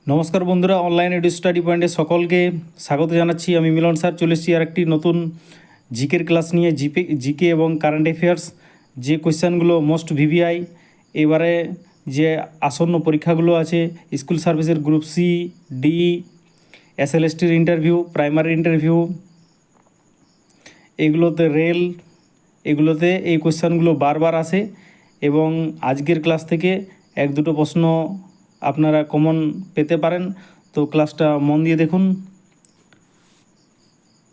নমস্কার বন্ধুরা, online edu study পয়েন্টে সকলকে স্বাগত জানাচ্ছি। আমি মিলন স্যার চলে এসেছি আর একটি নতুন জিকের ক্লাস নিয়ে। জিকে এবং কারেন্ট অ্যাফেয়ার্স, যে কোয়েশ্চেনগুলো মোস্ট ভিভিআই, এবারে যে আসন্ন পরীক্ষাগুলো আছে, স্কুল সার্ভিসের গ্রুপ সি, ডি, এসএলএসটির ইন্টারভিউ, প্রাইমারি ইন্টারভিউ, এগুলোতে রেল, এগুলোতে এই কোয়েশ্চেনগুলো বারবার আসে এবং আজকের ক্লাস থেকে এক দুটো প্রশ্ন আপনারা কমন পেতে পারেন। তো ক্লাসটা মন দিয়ে দেখুন।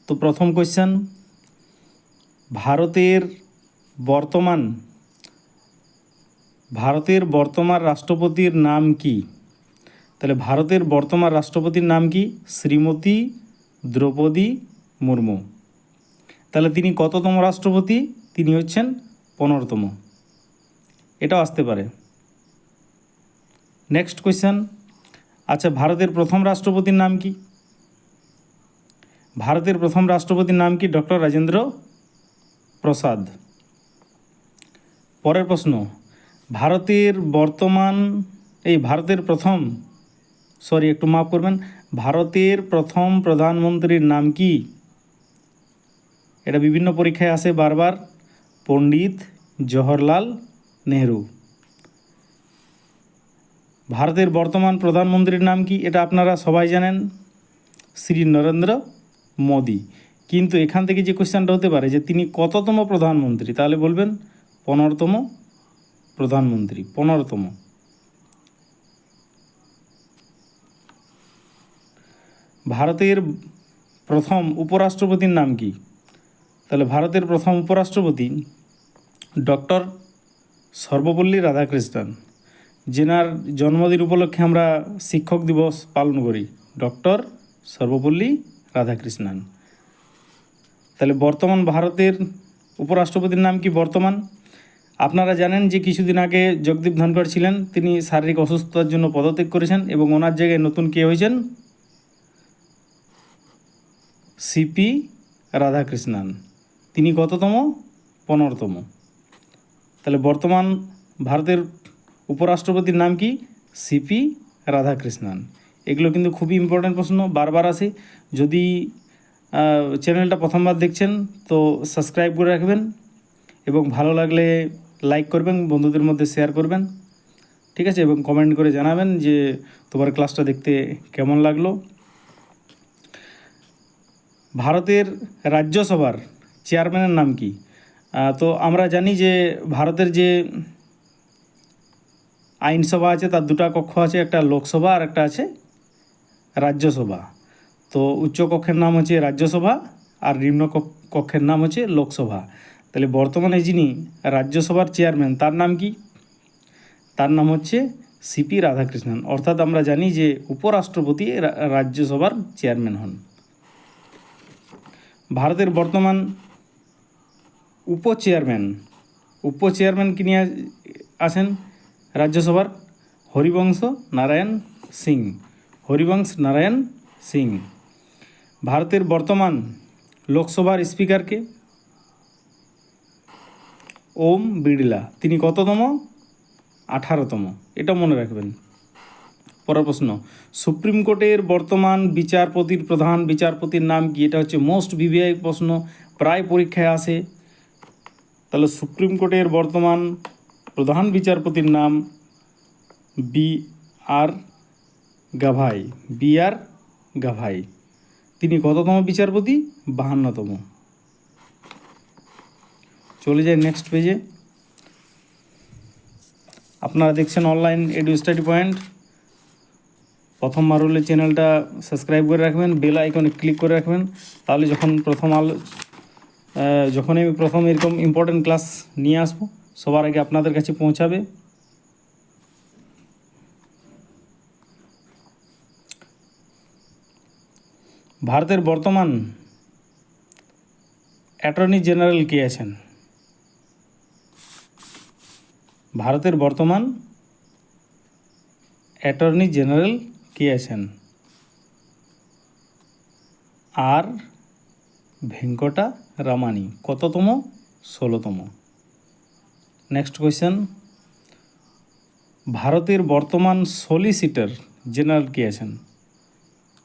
তো প্রথম কোয়েশ্চেন, ভারতের বর্তমান রাষ্ট্রপতির নাম কি? তাহলে ভারতের বর্তমান রাষ্ট্রপতির নাম কি? শ্রীমতী দ্রৌপদী মুর্মু। তাহলে তিনি কততম রাষ্ট্রপতি? তিনি হচ্ছেন 15তম। এটাও আসতে পারে। নেক্সট কোয়েশ্চেন, আচ্ছা, ভারতের প্রথম রাষ্ট্রপতির নাম কি? ভারতের প্রথম রাষ্ট্রপতির নাম কি? ডক্টর রাজেন্দ্র প্রসাদ। পরের প্রশ্ন, ভারতের প্রথম প্রধানমন্ত্রীর নাম কি? এটা বিভিন্ন পরীক্ষায় আসে বারবার, পণ্ডিত জওহরলাল নেহরু। ভারতের বর্তমান প্রধানমন্ত্রীর নাম কি? এটা আপনারা সবাই জানেন, শ্রী নরেন্দ্র মোদি। কিন্তু এখান থেকে যে কোয়েশ্চেনটা হতে পারে যে তিনি কততম প্রধানমন্ত্রী, তাহলে বলবেন 15তম প্রধানমন্ত্রী, 15তম। ভারতের প্রথম উপরাষ্ট্রপতির নাম কি? তাহলে ভারতের প্রথম উপরাষ্ট্রপতি ডক্টর সর্বপল্লী রাধাকৃষ্ণন, যেনার জন্মদিন উপলক্ষে আমরা শিক্ষক দিবস পালন করি, ডক্টর সর্বপল্লী রাধাকৃষ্ণন। তাহলে বর্তমান ভারতের উপরাষ্ট্রপতির নাম কি বর্তমান? আপনারা জানেন যে কিছুদিন আগে জগদীপ ধনখড় ছিলেন, তিনি শারীরিক অসুস্থতার জন্য পদত্যাগ করেছেন এবং ওনার জায়গায় নতুন কে হয়েছেন? সিপি রাধাকৃষ্ণন। তিনি কততম? 15তম। তাহলে বর্তমান ভারতের উপরাষ্ট্রপতির নাম কি? সিপি রাধাকৃষ্ণন। এগুলো কিন্তু খুবই ইম্পর্ট্যান্ট প্রশ্ন, বারবার আসে। যদি চ্যানেলটা প্রথমবার দেখছেন তো সাবস্ক্রাইব করে রাখবেন এবং ভালো লাগলে লাইক করবেন, বন্ধুদের মধ্যে শেয়ার করবেন, ঠিক আছে? এবং কমেন্ট করে জানাবেন যে তোমার ক্লাসটা দেখতে কেমন লাগলো। ভারতের রাজ্যসভার চেয়ারম্যানের নাম কি? তো আমরা জানি যে ভারতের যে আইনসভা আছে তার দুটো কক্ষ আছে, একটা লোকসভা আর একটা আছে রাজ্যসভা। তো উচ্চ কক্ষের নাম হচ্ছে রাজ্যসভা আর নিম্ন কক্ষের নাম হচ্ছে লোকসভা। তাহলে বর্তমানে যিনি রাজ্যসভার চেয়ারম্যান তার নাম কি? তার নাম হচ্ছে সিপি রাধাকৃষ্ণন। অর্থাৎ আমরা জানি যে উপরাষ্ট্রপতি রাজ্যসভার চেয়ারম্যান হন। ভারতের বর্তমান উপচেয়ারম্যান কি নিয়ে আছেন রাজ্যসভার? হরিবংশ নারায়ণ সিং। ভারতের বর্তমান লোকসভার স্পিকারকে? ওম বিড়লা। তিনি কততম? 18তম। এটা মনে রাখবেন। পরের প্রশ্ন, সুপ্রিম কোর্টের বর্তমান প্রধান বিচারপতির নাম কি? এটা হচ্ছে মোস্ট ভিভিআই প্রশ্ন, প্রায় পরীক্ষায় আসে। তাহলে সুপ্রিম কোর্টের বর্তমান প্রধান বিচারপতির নাম বি.আর. গাভাই। তিনি কততম বিচারপতি? 52তম। চলে যায় নেক্সট পেজে। আপনারা দেখছেন অনলাইন এডু স্টাডি পয়েন্ট। প্রথমবার হলে চ্যানেলটা সাবস্ক্রাইব করে রাখবেন, বেল আইকনে ক্লিক করে রাখবেন, তাহলে যখনই আমি প্রথম এরকম ইম্পর্টেন্ট ক্লাস নিয়ে আসবো সবার আগে আপনাদের কাছে পৌঁছাবে। ভারতের বর্তমান অ্যাটর্নি জেনারেল কে আছেন? ভারতের বর্তমান অ্যাটর্নি জেনারেল কে আছেন? আর ভেঙ্কটা রামানি। কততম? 16তম। নেক্সট কোয়েশ্চেন, ভারতের বর্তমান সলিসিটর জেনারেল কে আছেন?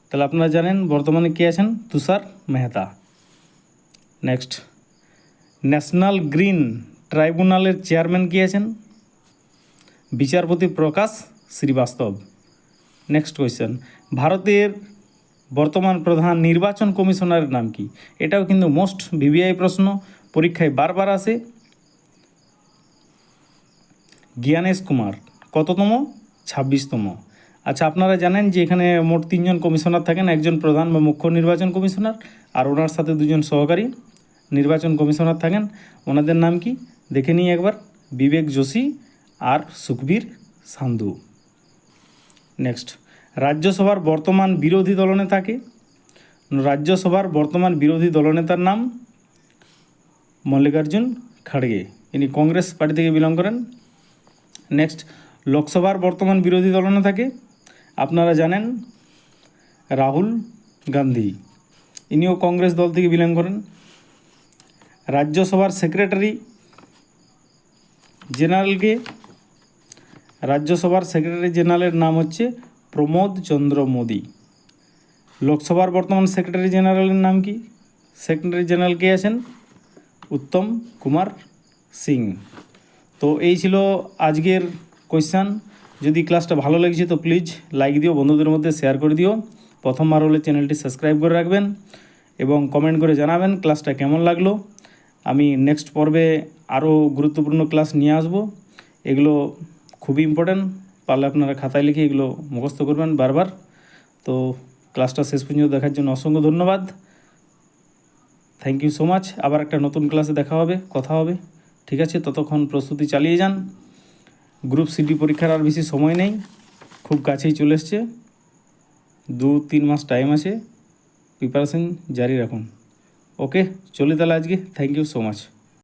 তাহলে আপনারা জানেন বর্তমানে কে আছেন? তুষার মেহতা। নেক্সট, ন্যাশনাল গ্রিন ট্রাইব্যুনালের চেয়ারম্যান কে আছেন? বিচারপতি প্রকাশ শ্রীবাস্তব। নেক্সট কোয়েশ্চেন, ভারতের বর্তমান প্রধান নির্বাচন কমিশনারের নাম কি? এটাও কিন্তু মোস্ট ভিভিআই প্রশ্ন, পরীক্ষায় বারবার আসে। জ্ঞানেশ কুমার। কততম? 26তম। আচ্ছা, আপনারা জানেন যে এখানে মোট 3জন কমিশনার থাকেন, একজন প্রধান বা মুখ্য নির্বাচন কমিশনার, আর ওনার সাথে 2জন সহকারী নির্বাচন কমিশনার থাকেন। ওনাদের নাম কি দেখে নিই একবার, বিবেক যোশী আর সুখবীর সান্ধু। নেক্সট, রাজ্যসভার বর্তমান বিরোধী দলনেতা কে? রাজ্যসভার বর্তমান বিরোধী দলনেতার নাম মল্লিকার্জুন খাড়গে, ইনি কংগ্রেস পার্টি থেকে বিলং করেন। নেক্সট, লোকসভার বর্তমান বিরোধী দলনেতা কে? আপনারা জানেন রাহুল গান্ধী, ইনিও কংগ্রেস দল থেকে বিলং করেন। রাজ্যসভার সেক্রেটারি জেনারেলকে? রাজ্যসভার সেক্রেটারি জেনারেলের নাম হচ্ছে প্রমোদ চন্দ্র মোদী। লোকসভার বর্তমান সেক্রেটারি জেনারেলের নাম কি? সেক্রেটারি জেনারেল কে আছেন? উত্তম কুমার সিং। তো এই ছিল আজকের কোয়েশ্চান। যদি ক্লাসটা ভালো লেগেছে তো প্লিজ লাইক দিও, বন্ধুদের মধ্যে শেয়ার করে দিও। প্রথমবার হলে চ্যানেলটি সাবস্ক্রাইব করে রাখবেন এবং কমেন্ট করে জানাবেন ক্লাসটা কেমন লাগলো। আমি নেক্সট পর্বে আরও গুরুত্বপূর্ণ ক্লাস নিয়ে আসব। এগুলো খুবই ইম্পর্ট্যান্ট, পারলে আপনারা খাতায় লিখে এগুলো মুখস্থ করবেন বারবার। তো ক্লাসটা শেষ পর্যন্ত দেখার জন্য অসংখ্য ধন্যবাদ। Thank you so much. আবার একটা নতুন ক্লাসে দেখা হবে, কথা হবে, ঠিক আছে? ততক্ষণ প্রস্তুতি চালিয়ে যান। গ্রুপ সিডি পরীক্ষার আর বেশি সময় নেই, খুব কাছেই চলে এসছে, 2-3 মাস টাইম আছে, প্রিপারেশন জারি রাখুন। ওকে, চলি তাহলে আজকে। Thank you so much.